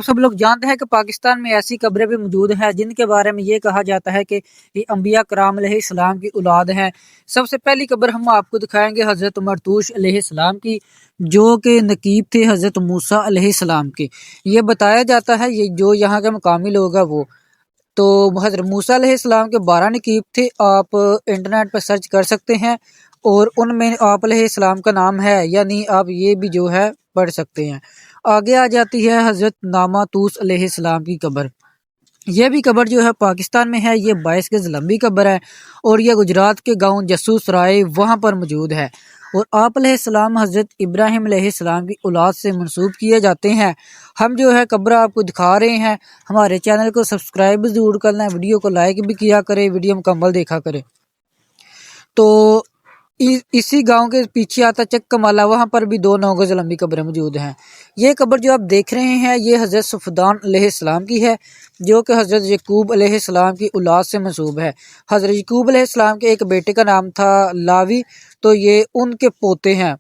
सब लोग जानते हैं कि पाकिस्तान में ऐसी कब्रें भी मौजूद हैं जिनके बारे में ये कहा जाता है कि ये अंबिया कराम अलैहिस्सलाम की औलाद हैं। सबसे पहली कब्र हम आपको दिखाएंगे हज़रत मरतूश अलैहिस्सलाम की, जो कि नकीब थे हज़रत मूसा अलैहिस्सलाम के। ये बताया जाता है, ये जो यहाँ के मकामी लोग हैं वो तो हज़रत मूसा अलैहिस्सलाम के 12 नकीब थे। आप इंटरनेट पर सर्च कर सकते हैं और उनमें आप अलैहिस्सलाम का नाम है, यानी आप ये भी जो है पढ़ सकते हैं। आगे आ जाती है हज़रत नामातूस अलैहिस्सलाम की कब्र। यह भी कब्र जो है पाकिस्तान में है। ये 22 गज लंबी कब्र है और यह गुजरात के गांव जसूस राय वहाँ पर मौजूद है। और आप अलैहिस्सलाम हज़रत इब्राहिम अलैहिस्सलाम की औलाद से मंसूब किए जाते हैं। हम जो है कब्र आपको दिखा रहे हैं। हमारे चैनल को सब्सक्राइब ज़रूर करना है, वीडियो को लाइक भी किया करें, वीडियो मुकम्मल देखा करें। तो इसी गांव के पीछे आता चक्कमाला, वहाँ पर भी 2 गज लंबी कब्रें मौजूद हैं। ये कब्र जो आप देख रहे हैं ये हज़रत सफदान अलैहिस्सलाम की है, जो कि हज़रत यकूब अलैहिस्सलाम की औलाद से मंसूब है। हज़रत यकूब अलैहिस्सलाम के एक बेटे का नाम था लावी, तो ये उनके पोते हैं।